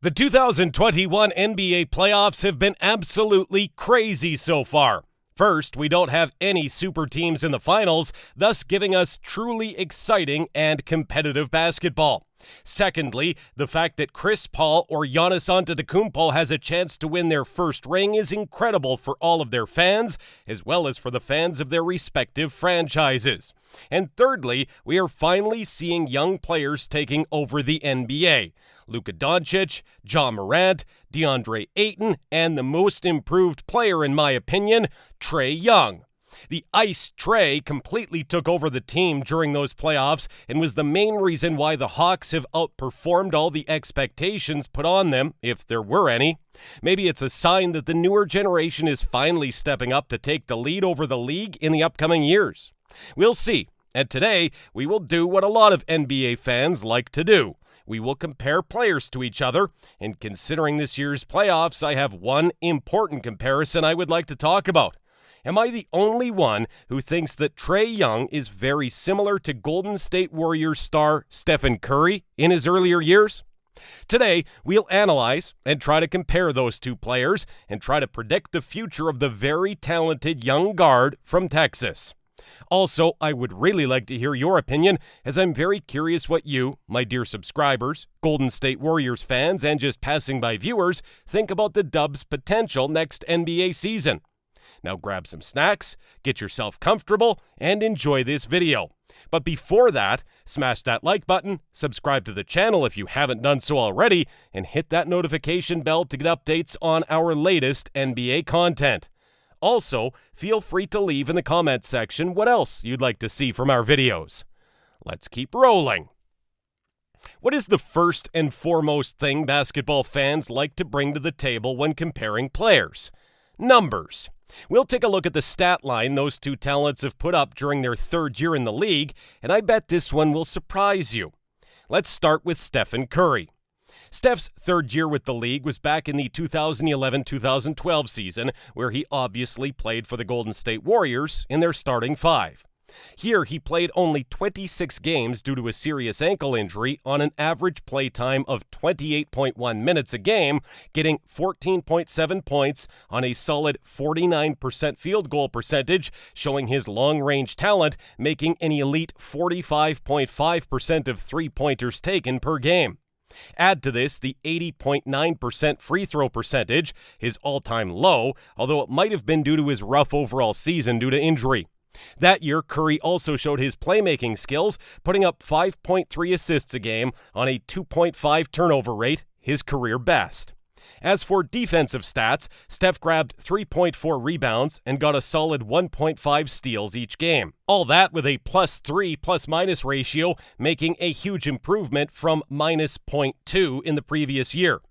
The 2021 NBA playoffs have been absolutely crazy so far. First, we don't have any super teams in the finals, thus giving us truly exciting and competitive basketball. Secondly, the fact that Chris Paul or Giannis Antetokounmpo has a chance to win their first ring is incredible for all of their fans, as well as for the fans of their respective franchises. And thirdly, we are finally seeing young players taking over the NBA. Luka Doncic, Morant, DeAndre Ayton, and the most improved player in my opinion, Trae Young. The Ice Trae completely took over the team during those playoffs and was the main reason why the Hawks have outperformed all the expectations put on them, if there were any. Maybe it's a sign that the newer generation is finally stepping up to take the lead over the league in the upcoming years. We'll see, and today we will do what a lot of NBA fans like to do. We will compare players to each other, and considering this year's playoffs, I have one important comparison I would like to talk about. Am I the only one who thinks that Trae Young is very similar to Golden State Warriors star Stephen Curry in his earlier years? Today, we'll analyze and try to compare those two players and try to predict the future of the very talented young guard from Texas. Also, I would really like to hear your opinion, as I'm very curious what you, my dear subscribers, Golden State Warriors fans, and just passing by viewers, think about the Dubs' potential next NBA season. Now grab some snacks, get yourself comfortable, and enjoy this video. But before that, smash that like button, subscribe to the channel if you haven't done so already, and hit that notification bell to get updates on our latest NBA content. Also, feel free to leave in the comments section what else you'd like to see from our videos. Let's keep rolling. What is the first and foremost thing basketball fans like to bring to the table when comparing players? Numbers. We'll take a look at the stat line those two talents have put up during their third year in the league, and I bet this one will surprise you. Let's start with Stephen Curry. Steph's third year with the league was back in the 2011-2012 season, where he obviously played for the Golden State Warriors in their starting five. Here, he played only 26 games due to a serious ankle injury on an average play time of 28.1 minutes a game, getting 14.7 points on a solid 49% field goal percentage, showing his long-range talent, making an elite 45.5% of three-pointers taken per game. Add to this the 80.9% free throw percentage, his all-time low, although it might have been due to his rough overall season due to injury. That year, Curry also showed his playmaking skills, putting up 5.3 assists a game on a 2.5 turnover rate, his career best. As for defensive stats, Steph grabbed 3.4 rebounds and got a solid 1.5 steals each game. All that with a +3 plus-minus ratio, making a huge improvement from -0.2 in the previous year.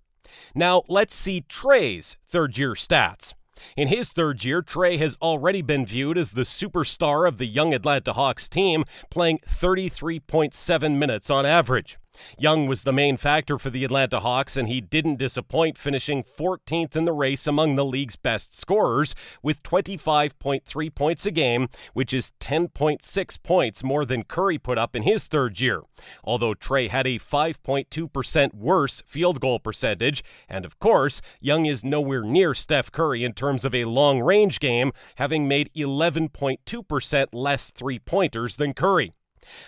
Now, let's see Trae's third-year stats. In his third year, Trae has already been viewed as the superstar of the young Atlanta Hawks team, playing 33.7 minutes on average. Young was the main factor for the Atlanta Hawks, and he didn't disappoint, finishing 14th in the race among the league's best scorers with 25.3 points a game, which is 10.6 points more than Curry put up in his third year. Although Trae had a 5.2% worse field goal percentage, and of course, Young is nowhere near Steph Curry in terms of a long-range game, having made 11.2% less three-pointers than Curry.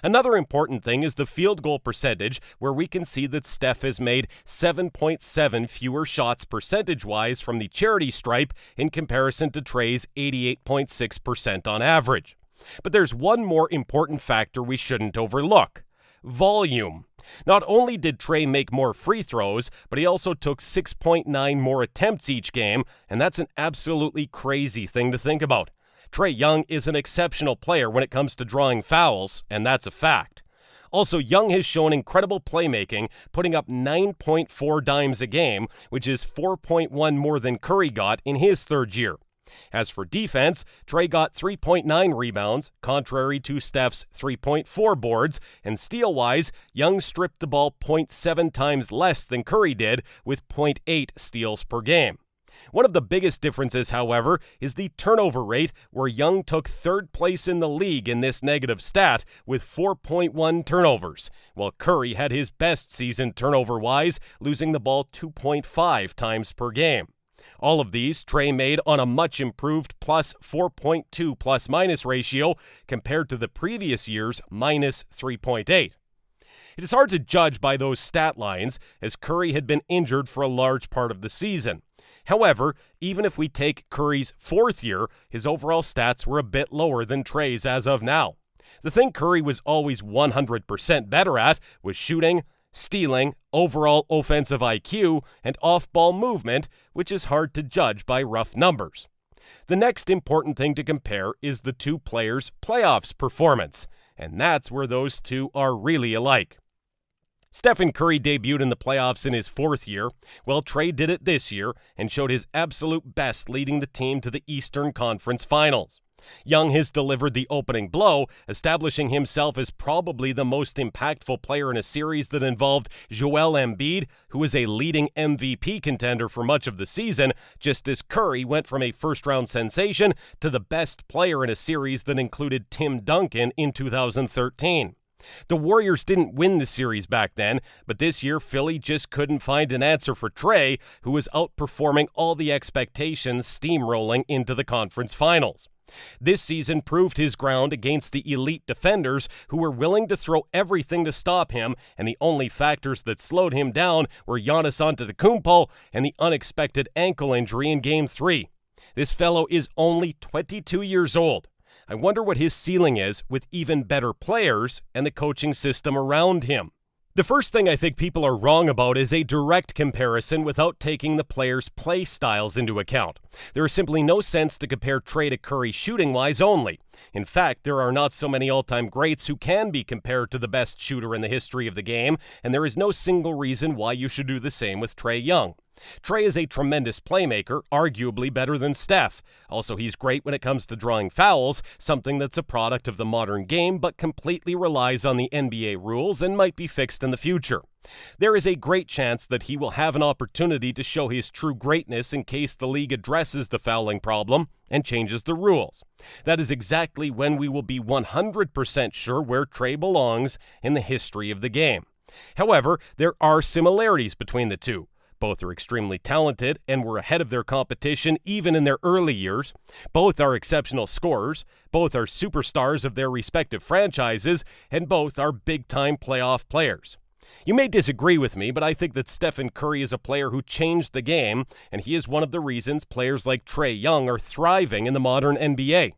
Another important thing is the field goal percentage, where we can see that Steph has made 7.7 fewer shots percentage-wise from the charity stripe in comparison to Trae's 88.6% on average. But there's one more important factor we shouldn't overlook: volume. Not only did Trae make more free throws, but he also took 6.9 more attempts each game, and that's an absolutely crazy thing to think about. Trae Young is an exceptional player when it comes to drawing fouls, and that's a fact. Also, Young has shown incredible playmaking, putting up 9.4 dimes a game, which is 4.1 more than Curry got in his third year. As for defense, Trae got 3.9 rebounds, contrary to Steph's 3.4 boards, and steal-wise, Young stripped the ball 0.7 times less than Curry did, with 0.8 steals per game. One of the biggest differences, however, is the turnover rate, where Young took third place in the league in this negative stat with 4.1 turnovers, while Curry had his best season turnover-wise, losing the ball 2.5 times per game. All of these Trae made on a much improved plus 4.2 plus-minus ratio compared to the previous year's minus 3.8. It is hard to judge by those stat lines, as Curry had been injured for a large part of the season. However, even if we take Curry's fourth year, his overall stats were a bit lower than Trae's as of now. The thing Curry was always 100% better at was shooting, stealing, overall offensive IQ, and off-ball movement, which is hard to judge by rough numbers. The next important thing to compare is the two players' playoffs performance, and that's where those two are really alike. Stephen Curry debuted in the playoffs in his fourth year, while Trae did it this year and showed his absolute best leading the team to the Eastern Conference Finals. Young has delivered the opening blow, establishing himself as probably the most impactful player in a series that involved Joel Embiid, who is a leading MVP contender for much of the season, just as Curry went from a first-round sensation to the best player in a series that included Tim Duncan in 2013. The Warriors didn't win the series back then, but this year Philly just couldn't find an answer for Trae, who was outperforming all the expectations, steamrolling into the conference finals. This season proved his ground against the elite defenders who were willing to throw everything to stop him, and the only factors that slowed him down were Giannis Antetokounmpo and the unexpected ankle injury in Game 3. This fellow is only 22 years old. I wonder what his ceiling is with even better players and the coaching system around him. The first thing I think people are wrong about is a direct comparison without taking the players' play styles into account. There is simply no sense to compare Trae to Curry shooting-wise only. In fact, there are not so many all-time greats who can be compared to the best shooter in the history of the game, and there is no single reason why you should do the same with Trae Young. Trae is a tremendous playmaker, arguably better than Steph. Also, he's great when it comes to drawing fouls, something that's a product of the modern game but completely relies on the NBA rules and might be fixed in the future. There is a great chance that he will have an opportunity to show his true greatness in case the league addresses the fouling problem and changes the rules. That is exactly when we will be 100% sure where Trae belongs in the history of the game. However, there are similarities between the two. Both are extremely talented and were ahead of their competition even in their early years. Both are exceptional scorers. Both are superstars of their respective franchises, and both are big-time playoff players. You may disagree with me, but I think that Stephen Curry is a player who changed the game, and he is one of the reasons players like Trae Young are thriving in the modern NBA.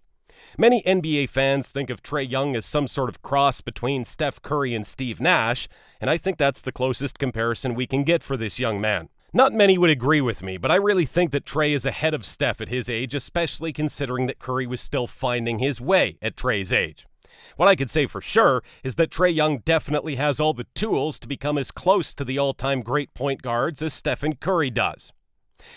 Many NBA fans think of Trae Young as some sort of cross between Steph Curry and Steve Nash, and I think that's the closest comparison we can get for this young man. Not many would agree with me, but I really think that Trae is ahead of Steph at his age, especially considering that Curry was still finding his way at Trae's age. What I could say for sure is that Trae Young definitely has all the tools to become as close to the all-time great point guards as Stephen Curry does.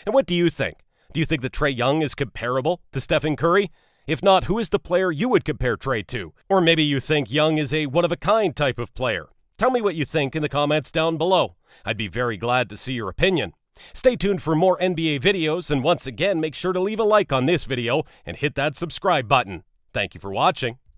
And what do you think? Do you think that Trae Young is comparable to Stephen Curry? If not, who is the player you would compare Trae to? Or maybe you think Young is a one-of-a-kind type of player. Tell me what you think in the comments down below. I'd be very glad to see your opinion. Stay tuned for more NBA videos, and once again, make sure to leave a like on this video and hit that subscribe button. Thank you for watching.